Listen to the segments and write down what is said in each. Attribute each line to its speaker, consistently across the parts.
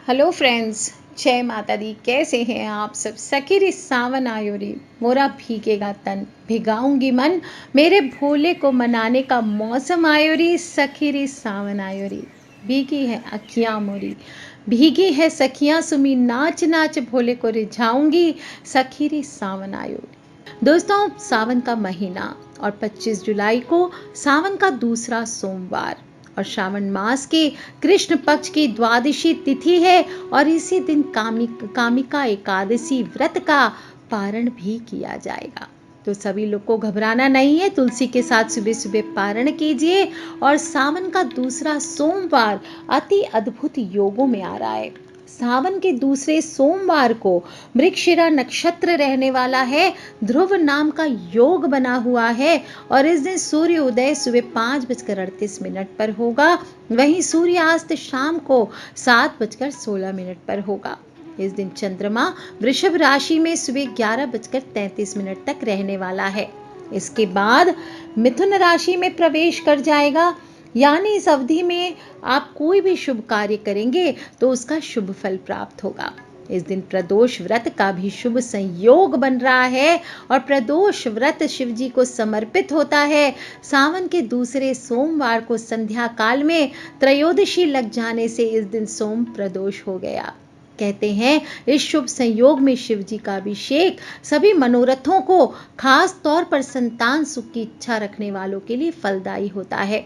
Speaker 1: Hello friends, जय माता दी। कैसे हैं आप सब। सखीरी सावन आयो रे, मोरा भीगेगा तन, भिगाऊंगी मन, मेरे भोले को मनाने का मौसम आयो रे। सखीरी सावन आयो रे, भीगी है अखियां मोरी, भीगी है सखियां सुमी, नाच नाच भोले को रिझाऊंगी, सखीरी सावन आयो रे। दोस्तों, सावन का महीना और 25 जुलाई को सावन का दूसरा सोमवार और श्रावण मास के कृष्ण पक्ष की द्वादशी तिथि है और इसी दिन कामिका एकादशी व्रत का पारण भी किया जाएगा। तो सभी लोग को घबराना नहीं है, तुलसी के साथ सुबह सुबह पारण कीजिए। और सावन का दूसरा सोमवार अति अद्भुत योगों में आ रहा है। सावन के दूसरे सोमवार को मृगशिरा नक्षत्र रहने वाला है, ध्रुव नाम का योग बना हुआ है और इस दिन सूर्य उदय सुबह 5:38 पर होगा। वहीं सूर्यास्त शाम को 7:16 पर होगा। इस दिन चंद्रमा वृषभ राशि में सुबह 11:33 तक रहने वाला है। इसके बाद मिथुन राशि में प्रवेश कर जाएगा, यानी इस अवधि में आप कोई भी शुभ कार्य करेंगे तो उसका शुभ फल प्राप्त होगा। इस दिन प्रदोष व्रत का भी शुभ संयोग बन रहा है और प्रदोष व्रत शिव जी को समर्पित होता है। सावन के दूसरे सोमवार को संध्या काल में त्रयोदशी लग जाने से इस दिन सोम प्रदोष हो गया। कहते हैं इस शुभ संयोग में शिव जी का अभिषेक सभी मनोरथों को, खास तौर पर संतान सुख की इच्छा रखने वालों के लिए फलदायी होता है।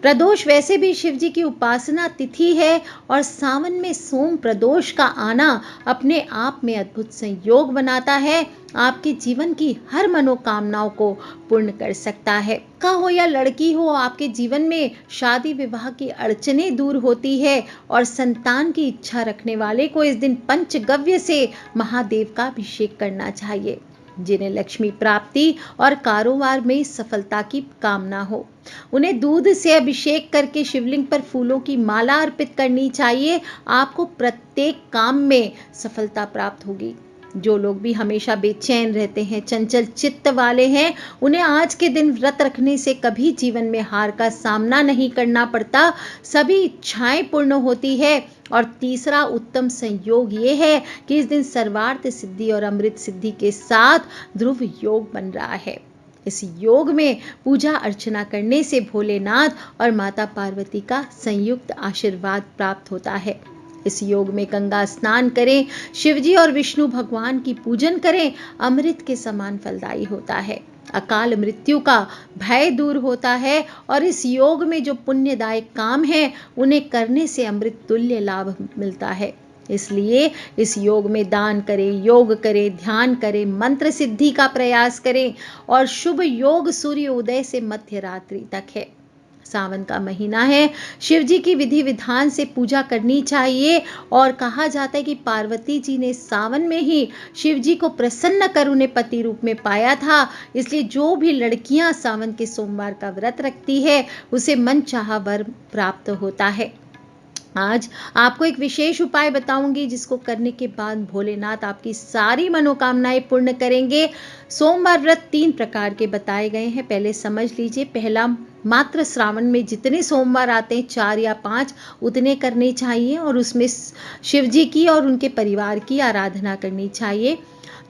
Speaker 1: प्रदोष वैसे भी शिव जी की उपासना तिथि है और सावन में सोम प्रदोष का आना अपने आप में अद्भुत संयोग बनाता है। आपके जीवन की हर मनोकामनाओं को पूर्ण कर सकता है। लड़का हो या लड़की हो, आपके जीवन में शादी विवाह की अड़चनें दूर होती है और संतान की इच्छा रखने वाले को इस दिन पंचगव्य से महादेव का अभिषेक करना चाहिए। जिन्हें लक्ष्मी प्राप्ति और कारोबार में सफलता की कामना हो, उन्हें दूध से अभिषेक करके शिवलिंग पर फूलों की माला अर्पित करनी चाहिए। आपको प्रत्येक काम में सफलता प्राप्त होगी। जो लोग भी हमेशा बेचैन रहते हैं, चंचल चित्त वाले हैं, उन्हें आज के दिन व्रत रखने से कभी जीवन में हार का सामना नहीं करना पड़ता, सभी इच्छाएं पूर्ण होती है। और तीसरा उत्तम संयोग ये है कि इस दिन सर्वार्थ सिद्धि और अमृत सिद्धि के साथ ध्रुव योग बन रहा है। इस योग में पूजा अर्चना करने से भोलेनाथ और माता पार्वती का संयुक्त आशीर्वाद प्राप्त होता है। इस योग में गंगा स्नान करें, शिवजी और विष्णु भगवान की पूजन करें, अमृत के समान फलदायी होता है। अकाल मृत्यु का भय दूर होता है और इस योग में जो पुण्यदायक काम है उन्हें करने से अमृत तुल्य लाभ मिलता है। इसलिए इस योग में दान करें, योग करें, ध्यान करें, मंत्र सिद्धि का प्रयास करें और शुभ योग सूर्य उदय से मध्य रात्रि तक है। सावन का महीना है, शिव जी की विधि विधान से पूजा करनी चाहिए और कहा जाता है कि पार्वती जी ने सावन में ही शिव जी को प्रसन्न कर उन्हें पति रूप में पाया था। इसलिए जो भी लड़कियां सावन के सोमवार का व्रत रखती है उसे मनचाहा वर प्राप्त होता है। आज आपको एक विशेष उपाय बताऊंगी जिसको करने के बाद भोलेनाथ आपकी सारी मनोकामनाएं पूर्ण करेंगे। सोमवार व्रत 3 प्रकार के बताए गए हैं, पहले समझ लीजिए। पहला, मात्र श्रावण में जितने सोमवार आते हैं 4 या 5 उतने करने चाहिए और उसमें शिव जी की और उनके परिवार की आराधना करनी चाहिए।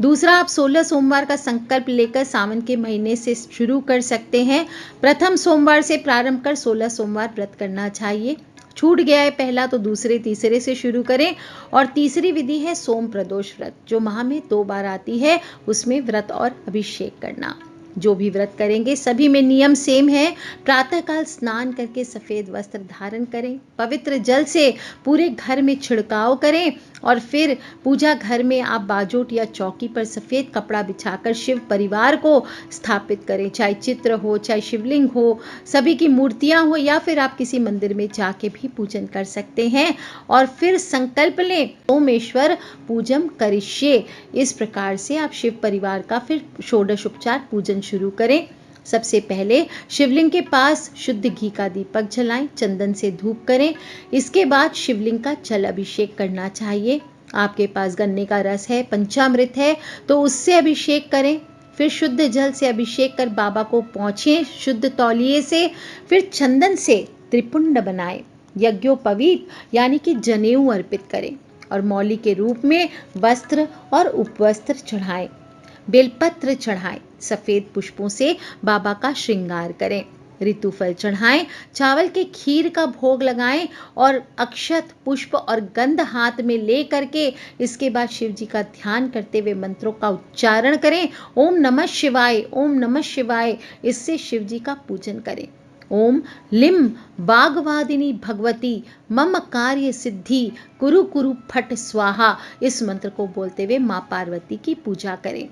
Speaker 1: दूसरा, आप 16 सोमवार का संकल्प लेकर सावन के महीने से शुरू कर सकते हैं। प्रथम सोमवार से प्रारंभ कर 16 सोमवार व्रत करना चाहिए। छूट गया है पहला तो दूसरे तीसरे से शुरू करें। और तीसरी विधि है सोम प्रदोष व्रत, जो माह में 2 बार आती है, उसमें व्रत और अभिषेक करना। जो भी व्रत करेंगे सभी में नियम सेम है। प्रातःकाल स्नान करके सफेद वस्त्र धारण करें, पवित्र जल से पूरे घर में छिड़काव करें और फिर पूजा घर में आप बाजोट या चौकी पर सफेद कपड़ा बिछाकर शिव परिवार को स्थापित करें। चाहे चित्र हो, चाहे शिवलिंग हो, सभी की मूर्तियां हो, या फिर आप किसी मंदिर में जाके भी पूजन कर सकते हैं। और फिर संकल्प लें, सोमेश्वर पूजम करिष्ये। इस प्रकार से आप शिव परिवार का फिर षोडश उपचार पूजन शुरू करें। सबसे पहले शिवलिंग के पास शुद्ध घी का दीपक जलाएं, चंदन से धूप करें। इसके बाद शिवलिंग का जल अभिषेक करना चाहिए। आपके पास गन्ने का रस है, पंचामृत है तो उससे अभिषेक करें। फिर शुद्ध जल से अभिषेक कर बाबा को पोंछें शुद्ध तौलिए से। फिर चंदन से त्रिपुंड बनाएं यज्ञोपवीत यानी कि जनेऊ अर्पित करें और मौली के रूप में वस्त्र और उपवस्त्र चढ़ाएं, बेलपत्र चढ़ाएं, सफेद पुष्पों से बाबा का श्रृंगार करें, ऋतुफल चढ़ाएं, चावल के खीर का भोग लगाएं और अक्षत पुष्प और गंध हाथ में ले करके इसके बाद शिव जी का ध्यान करते हुए मंत्रों का उच्चारण करें। ओम नमः शिवाय, ओम नमः शिवाय, इससे शिव जी का पूजन करें। ओम लिम बागवादिनी भगवती मम कार्य सिद्धि कुरु कुरु फट स्वाहा, इस मंत्र को बोलते हुए माँ पार्वती की पूजा करें।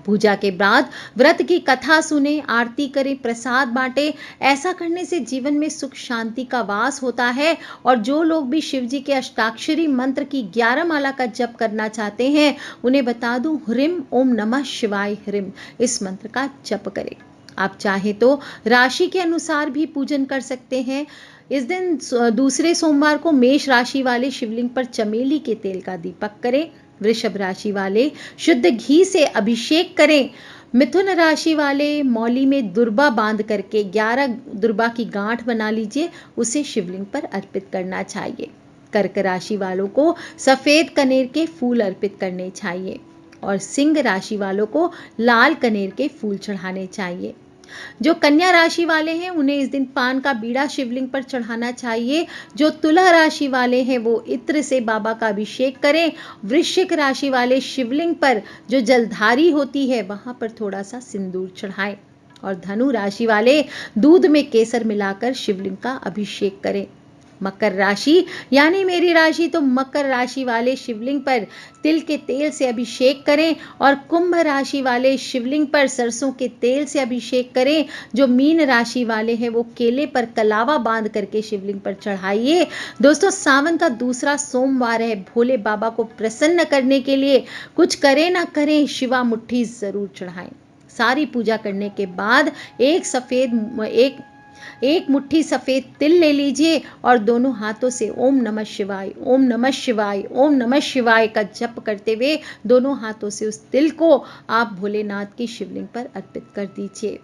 Speaker 1: पूजा के बाद व्रत की कथा सुने, आरती करें, प्रसाद बांटे। ऐसा करने से जीवन में सुख शांति का वास होता है। और जो लोग भी शिव जी के अष्टाक्षरी मंत्र की 11 माला का जप करना चाहते हैं, उन्हें बता दूं, ह्रीम ओम नमः शिवाय ह्रीम, इस मंत्र का जप करें। आप चाहे तो राशि के अनुसार भी पूजन कर सकते हैं। इस दिन दूसरे सोमवार को मेष राशि वाले शिवलिंग पर चमेली के तेल का दीपक करें। वृषभ राशि वाले शुद्ध घी से अभिषेक करें। मिथुन राशि वाले मौली में दुर्बा बांध करके 11 दुर्बा की गांठ बना लीजिए, उसे शिवलिंग पर अर्पित करना चाहिए। कर्क राशि वालों को सफेद कनेर के फूल अर्पित करने चाहिए और सिंह राशि वालों को लाल कनेर के फूल चढ़ाने चाहिए। जो कन्या राशि वाले हैं उन्हें इस दिन पान का बीड़ा शिवलिंग पर चढ़ाना चाहिए। जो तुला राशि वाले हैं वो इत्र से बाबा का अभिषेक करें। वृश्चिक राशि वाले शिवलिंग पर जो जलधारी होती है वहां पर थोड़ा सा सिंदूर चढ़ाएं। और धनु राशि वाले दूध में केसर मिलाकर शिवलिंग का अभिषेक करें। मकर राशि यानी मेरी राशि, तो मकर राशि वाले शिवलिंग पर तिल के तेल से अभिषेक करें और कुंभ राशि वाले शिवलिंग पर सरसों के तेल से अभिषेक करें। जो मीन राशि वाले हैं वो केले पर कलावा बांध करके शिवलिंग पर चढ़ाइए। दोस्तों, सावन का दूसरा सोमवार है। भोले बाबा को प्रसन्न करने के लिए कुछ करें ना करें, शिवा मुट्ठी जरूर चढ़ाएं। सारी पूजा करने के बाद एक मुट्ठी सफेद तिल ले लीजिए और दोनों हाथों से ओम नमः शिवाय, ओम नमः शिवाय, ओम नमः शिवाय का जप करते हुए दोनों हाथों से उस तिल को आप भोलेनाथ की शिवलिंग पर अर्पित कर दीजिए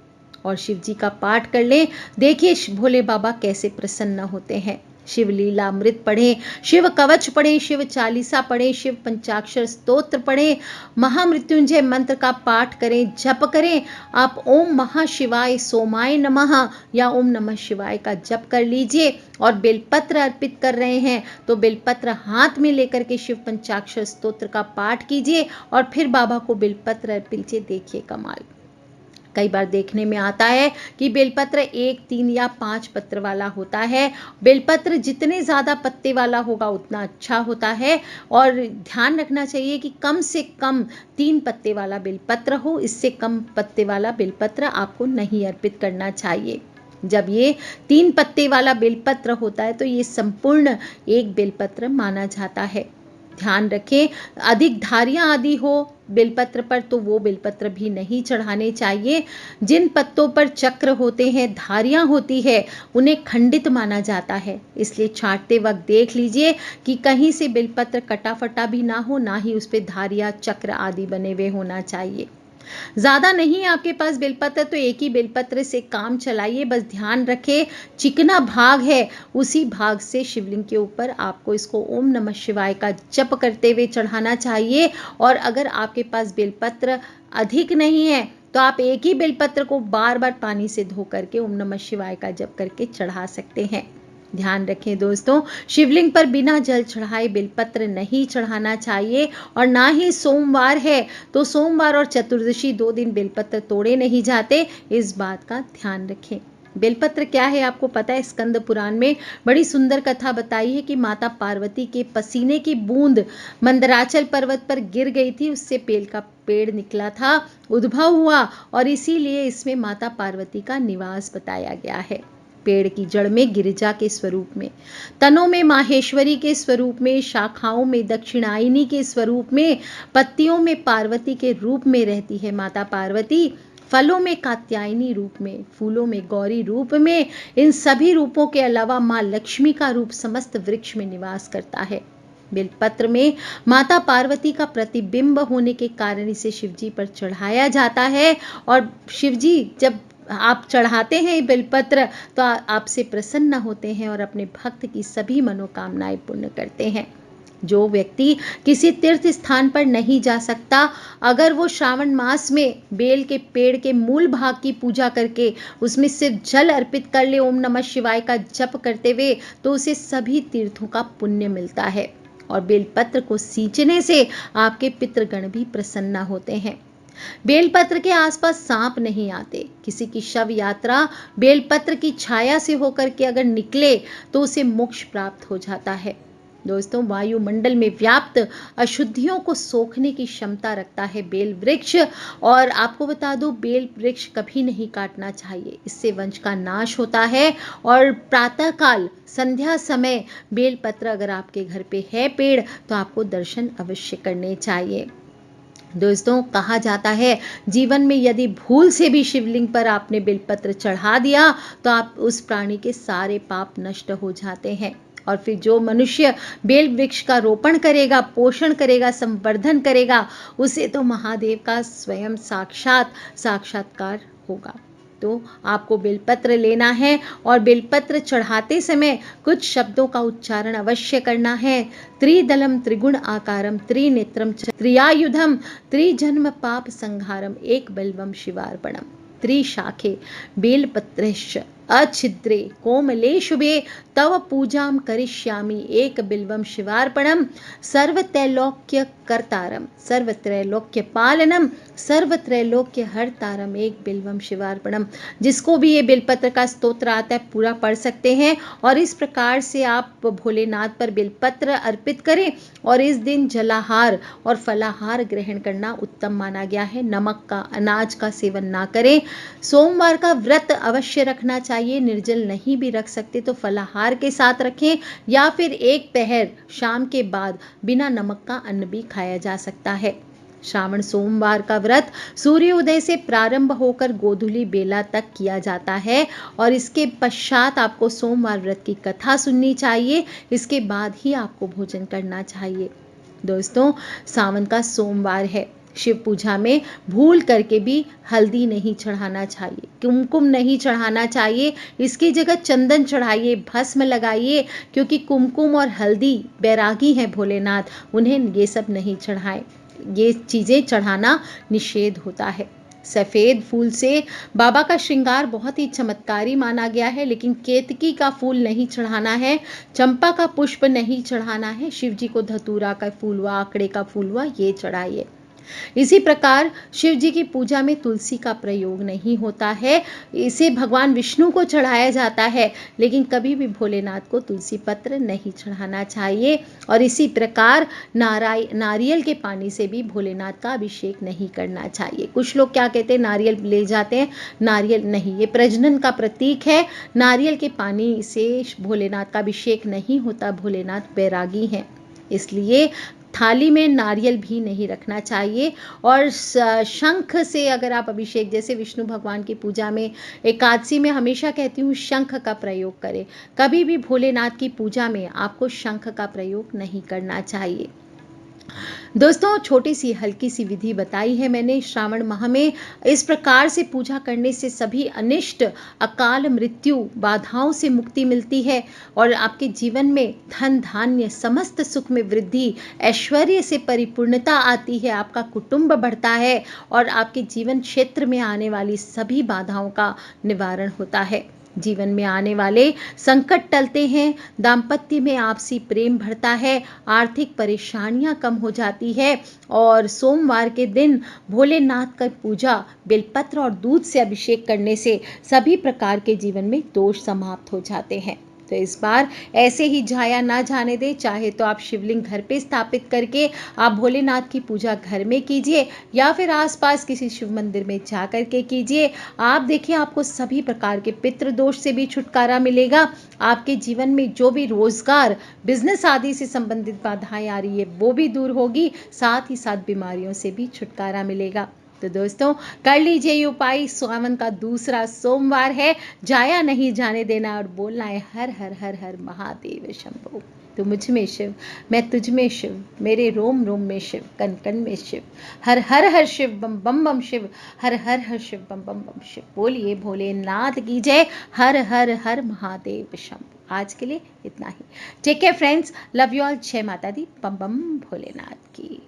Speaker 1: और शिव जी का पाठ कर लें। देखिए भोले बाबा कैसे प्रसन्न होते हैं। शिव लीला अमृत पढ़ें, शिव कवच पढ़ें, शिव चालीसा पढ़ें, शिव पंचाक्षर स्तोत्र पढ़ें, महामृत्युंजय मंत्र का पाठ करें, जप करें। आप ओम महाशिवाय सोमाय नमः या ओम नमः शिवाय का जप कर लीजिए। और बेलपत्र अर्पित कर रहे हैं तो बेलपत्र हाथ में लेकर के शिव पंचाक्षर स्तोत्र का पाठ कीजिए और फिर बाबा को बेलपत्र अर्पित कीजिए। देखिए कमाल। कई बार देखने में आता है कि बेलपत्र 1, 3 या 5 पत्र वाला होता है। बेलपत्र जितने ज़्यादा पत्ते वाला होगा उतना अच्छा होता है और ध्यान रखना चाहिए कि कम से कम 3 पत्ते वाला बेलपत्र हो। इससे कम पत्ते वाला बेलपत्र आपको नहीं अर्पित करना चाहिए। जब ये 3 पत्ते वाला बेलपत्र होता है तो ये संपूर्ण एक बेलपत्र माना जाता है। ध्यान रखें, अधिक धारियां आदि हो बेलपत्र पर तो वो बेलपत्र भी नहीं चढ़ाने चाहिए। जिन पत्तों पर चक्र होते हैं, धारियां होती है, उन्हें खंडित माना जाता है। इसलिए छांटते वक्त देख लीजिए कि कहीं से बेलपत्र कटा फटा भी ना हो, ना ही उस पर धारियां चक्र आदि बने हुए होना चाहिए। ज्यादा नहीं आपके पास बेलपत्र तो एक ही बेलपत्र से काम चलाइए। बस ध्यान रखें चिकना भाग है उसी भाग से शिवलिंग के ऊपर आपको इसको ओम नमः शिवाय का जप करते हुए चढ़ाना चाहिए। और अगर आपके पास बेलपत्र अधिक नहीं है तो आप एक ही बेलपत्र को बार बार पानी से धो करके ओम नमः शिवाय का जप करके चढ़ा सकते हैं। ध्यान रखें दोस्तों, शिवलिंग पर बिना जल चढ़ाए बेलपत्र नहीं चढ़ाना चाहिए। और ना ही सोमवार है तो सोमवार और चतुर्दशी 2 दिन बेलपत्र तोड़े नहीं जाते, इस बात का ध्यान रखें। बेलपत्र क्या है आपको पता है? स्कंद पुराण में बड़ी सुंदर कथा बताई है कि माता पार्वती के पसीने की बूंद मंदराचल पर्वत पर गिर गई थी, उससे बेल का पेड़ निकला था, उद्भव हुआ और इसीलिए इसमें माता पार्वती का निवास बताया गया है। पेड़ की जड़ में गिरिजा के स्वरूप में, तनों में माहेश्वरी के स्वरूप में, शाखाओं में दक्षिणायनी के स्वरूप में, पत्तियों में पार्वती के रूप में रहती है माता पार्वती, फलों में कात्यायनी रूप में, फूलों में गौरी रूप में। इन सभी रूपों के अलावा माँ लक्ष्मी का रूप समस्त वृक्ष में निवास करता है। बेलपत्र में माता पार्वती का प्रतिबिंब होने के कारण इसे शिवजी पर चढ़ाया जाता है। और शिवजी जब आप चढ़ाते हैं बेलपत्र तो आपसे प्रसन्न होते हैं और अपने भक्त की सभी मनोकामनाएं पूर्ण करते हैं। जो व्यक्ति किसी तीर्थ स्थान पर नहीं जा सकता, अगर वो श्रावण मास में बेल के पेड़ के मूल भाग की पूजा करके उसमें सिर्फ जल अर्पित कर ले ओम नमः शिवाय का जप करते हुए, तो उसे सभी तीर्थों का पुण्य मिलता है। और बेलपत्र को सींचने से आपके पितृगण भी प्रसन्न होते हैं। बेलपत्र के आसपास सांप नहीं आते। किसी की शव यात्रा बेलपत्र की छाया से होकर के अगर निकले तो उसे मोक्ष प्राप्त हो जाता है। दोस्तों, वायुमंडल में व्याप्त अशुद्धियों को सोखने की क्षमता रखता है बेल वृक्ष। और आपको बता दूं, बेल वृक्ष कभी नहीं काटना चाहिए, इससे वंश का नाश होता है। और प्रातःकाल संध्या समय बेलपत्र अगर आपके घर पे है पेड़, तो आपको दर्शन अवश्य करने चाहिए। दोस्तों, कहा जाता है जीवन में यदि भूल से भी शिवलिंग पर आपने बेलपत्र चढ़ा दिया तो आप उस प्राणी के सारे पाप नष्ट हो जाते हैं। और फिर जो मनुष्य बेल वृक्ष का रोपण करेगा, पोषण करेगा, संवर्धन करेगा, उसे तो महादेव का स्वयं साक्षात्कार होगा। तो आपको बेलपत्र लेना है और बेलपत्र चढ़ाते समय कुछ शब्दों का उच्चारण अवश्य करना है। त्रिदलम त्रिगुण आकारम त्रिनेत्रम त्रियायुधम त्रिजन्म पाप संहारम एक बिल्वम शिवार्पणम त्रिशाखे बेलपत्रश्च अच्छिद्रे कोमले शुभे तव पूजाम करिष्यामि एक बिल्वम शिवार्पणम सर्वत्रैलोक्य कर्तारम सर्वत्रैलोक्य पालनम सर्वत्रैलोक्य हरतारम एक बिल्वम शिवार्पणम। जिसको भी ये बेलपत्र का स्तोत्र आता है पूरा पढ़ सकते हैं। और इस प्रकार से आप भोलेनाथ पर बेलपत्र अर्पित करें। और इस दिन जलाहार और फलाहार ग्रहण करना उत्तम माना गया है। नमक का, अनाज का सेवन ना करें। सोमवार का व्रत अवश्य रखना चाहिए। निर्जल नहीं भी रख सकते तो फलाहार के साथ रखें, या फिर एक पहर शाम के बाद बिना नमक का अन्न भी खाया जा सकता है। श्रावण सोमवार का व्रत सूर्योदय से प्रारंभ होकर गोधूली बेला तक किया जाता है। और इसके पश्चात आपको सोमवार व्रत की कथा सुननी चाहिए। इसके बाद ही आपको भोजन करना चाहिए। दोस्तों, सावन का सोमवार है। शिव पूजा में भूल करके भी हल्दी नहीं चढ़ाना चाहिए, कुमकुम नहीं चढ़ाना चाहिए। इसकी जगह चंदन चढ़ाइए, भस्म लगाइए, क्योंकि कुमकुम और हल्दी बैरागी है भोलेनाथ, उन्हें ये सब नहीं चढ़ाएं। ये चीज़ें चढ़ाना निषेध होता है। सफ़ेद फूल से बाबा का श्रृंगार बहुत ही चमत्कारी माना गया है, लेकिन केतकी का फूल नहीं चढ़ाना है, चंपा का पुष्प नहीं चढ़ाना है। शिव जी को धतूरा का फूल हुआ, आंकड़े का फूल हुआ, ये चढ़ाइए। इसी प्रकार शिव जी की पूजा में तुलसी का प्रयोग नहीं होता है। इसे भगवान विष्णु को चढ़ाया जाता है, लेकिन कभी भी भोलेनाथ को तुलसी पत्र नहीं चढ़ाना चाहिए। और इसी प्रकार नारियल के पानी से भी भोलेनाथ का अभिषेक नहीं करना चाहिए। कुछ लोग क्या कहते हैं, नारियल ले जाते हैं, नारियल नहीं, ये प्रजनन का प्रतीक है। नारियल के पानी से भोलेनाथ का अभिषेक नहीं होता, भोलेनाथ बैरागी हैं, इसलिए थाली में नारियल भी नहीं रखना चाहिए। और शंख से अगर आप अभिषेक, जैसे विष्णु भगवान की पूजा में एकादशी में हमेशा कहती हूँ शंख का प्रयोग करें। कभी भी भोलेनाथ की पूजा में आपको शंख का प्रयोग नहीं करना चाहिए। दोस्तों, छोटी सी हल्की सी विधि बताई है मैंने। श्रावण माह में इस प्रकार से पूजा करने से सभी अनिष्ट, अकाल मृत्यु, बाधाओं से मुक्ति मिलती है और आपके जीवन में धन धान्य समस्त सुख में वृद्धि, ऐश्वर्य से परिपूर्णता आती है, आपका कुटुंब बढ़ता है और आपके जीवन क्षेत्र में आने वाली सभी बाधाओं का निवारण होता है। जीवन में आने वाले संकट टलते हैं, दाम्पत्य में आपसी प्रेम बढ़ता है, आर्थिक परेशानियां कम हो जाती है। और सोमवार के दिन भोलेनाथ का पूजा बेलपत्र और दूध से अभिषेक करने से सभी प्रकार के जीवन में दोष समाप्त हो जाते हैं। तो इस बार ऐसे ही जाया ना जाने दे। चाहे तो आप शिवलिंग घर पे स्थापित करके आप भोलेनाथ की पूजा घर में कीजिए, या फिर आसपास किसी शिव मंदिर में जा कर के कीजिए। आप देखिए, आपको सभी प्रकार के पितृदोष से भी छुटकारा मिलेगा। आपके जीवन में जो भी रोजगार, बिजनेस आदि से संबंधित बाधाएं आ रही है वो भी दूर होगी, साथ ही साथ बीमारियों से भी छुटकारा मिलेगा। तो दोस्तों, कर लीजिए ये उपाय। सावन का दूसरा सोमवार है, जाया नहीं जाने देना और बोलना है हर हर हर हर महादेव शंभो। तू मुझ में शिव, मैं तुझ में शिव, मेरे रोम रोम में शिव, कण कण में शिव। हर हर हर शिव बम बम बम शिव, हर हर हर शिव बम बम बम शिव। बोलिए भोलेनाथ की जय। हर हर हर महादेव शंभु। आज के लिए इतना ही। Take care friends, love you all. जय माता दी। बम बम भोलेनाथ की।